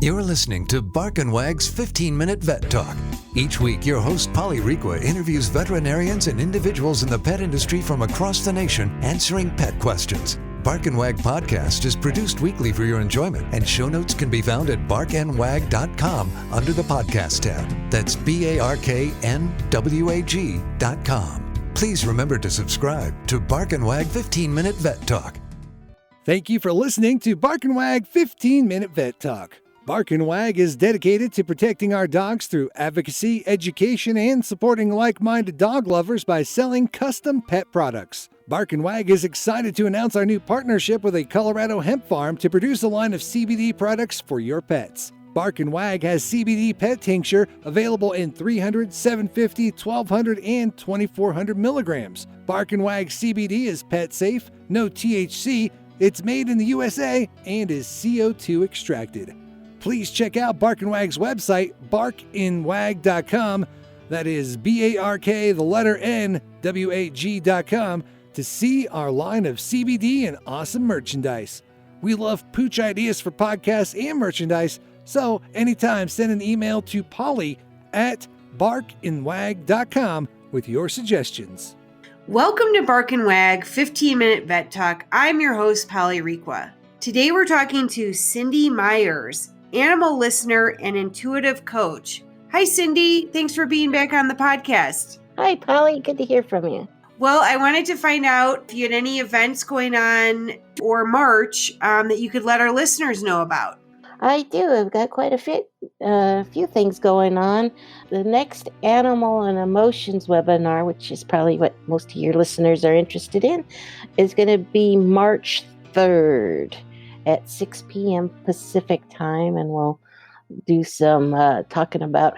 You're listening to Bark and Wag's 15-Minute Vet Talk. Each week, your host, Polly Requa, interviews veterinarians and individuals in the pet industry from across the nation answering pet questions. Bark and Wag podcast is produced weekly for your enjoyment, and show notes can be found at barkandwag.com under the podcast tab. That's BARKNWAG.com. Please remember to subscribe to Bark and Wag 15-Minute Vet Talk. Thank you for listening to Bark and Wag 15-Minute Vet Talk. Bark and Wag is dedicated to protecting our dogs through advocacy, education, and supporting like-minded dog lovers by selling custom pet products. Bark and Wag is excited to announce our new partnership with a Colorado hemp farm to produce a line of CBD products for your pets. Bark and Wag has CBD pet tincture available in 300, 750, 1200, and 2400 milligrams. Bark and Wag CBD is pet safe, no THC, it's made in the USA, and is CO2 extracted. Please check out Bark and Wag's website, barkandwag.com. That is BARK, to see our line of CBD and awesome merchandise. We love pooch ideas for podcasts and merchandise, so anytime send an email to Polly at barkandwag.com with your suggestions. Welcome to Bark and Wag 15-Minute Vet Talk. I'm your host, Polly Requa. Today we're talking to Cindy Myers, animal listener and intuitive coach. Hi, Cindy. Thanks for being back on the podcast. Hi, Polly. Good to hear from you. Well, I wanted to find out if you had any events going on or March that you could let our listeners know about. I do. I've got quite a few things going on. The next Animal and Emotions webinar, which is probably what most of your listeners are interested in, is going to be March 3rd. At 6 p.m. Pacific time, and we'll do some talking about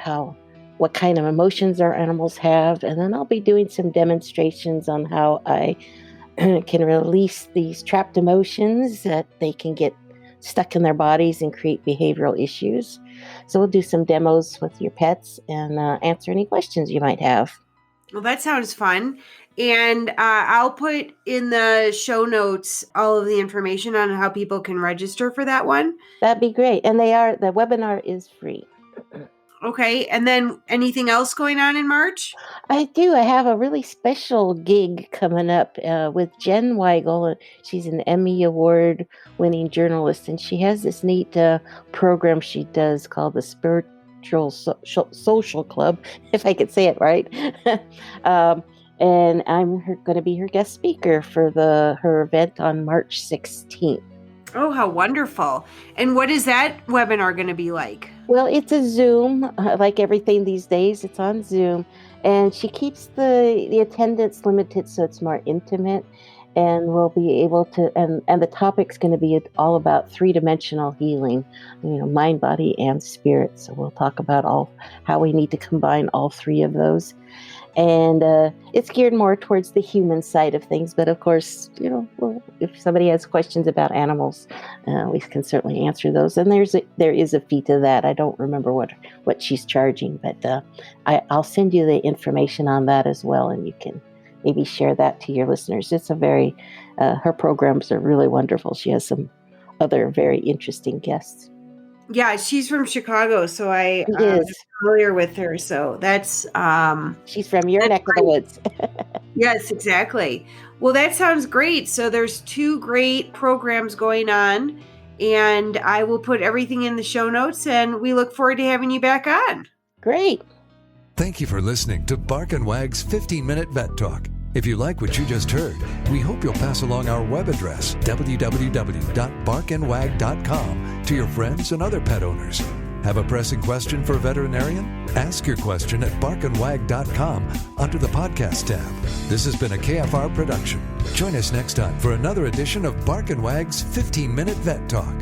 what kind of emotions our animals have, and then I'll be doing some demonstrations on how I can release these trapped emotions that they can get stuck in their bodies and create behavioral issues. So we'll do some demos with your pets and answer any questions you might have. Well, that sounds fun. And I'll put in the show notes all of the information on how people can register for that one. That'd be great. And the webinar is free. Okay. And then anything else going on in March? I do. I have a really special gig coming up with Jen Weigel. She's an Emmy Award winning journalist, and she has this neat program she does called the Spiritual Social Club, if I could say it right. And I'm going to be her guest speaker for her event on March 16th. Oh, how wonderful. And what is that webinar going to be like? Well, it's a Zoom, like everything these days. It's on Zoom. And she keeps the attendance limited so it's more intimate. And we'll be able to, and the topic's going to be all about three-dimensional healing, mind, body, and spirit. So we'll talk about how we need to combine all three of those. And it's geared more towards the human side of things. But of course, if somebody has questions about animals, we can certainly answer those. And there is a fee to that. I don't remember what she's charging, but I'll send you the information on that as well. And you can maybe share that to your listeners. It's her programs are really wonderful. She has some other very interesting guests. Yeah, she's from Chicago, so I'm familiar with her. So that's she's from your neck of the woods. Yes, exactly. Well, that sounds great. So there's 2 great programs going on, and I will put everything in the show notes, and we look forward to having you back on. Great. Thank you for listening to Bark and Wag's 15-Minute Vet Talk. If you like what you just heard, we hope you'll pass along our web address, www.barkandwag.com, to your friends and other pet owners. Have a pressing question for a veterinarian? Ask your question at barkandwag.com under the podcast tab. This has been a KFR production. Join us next time for another edition of Bark and Wag's 15-Minute Vet Talk.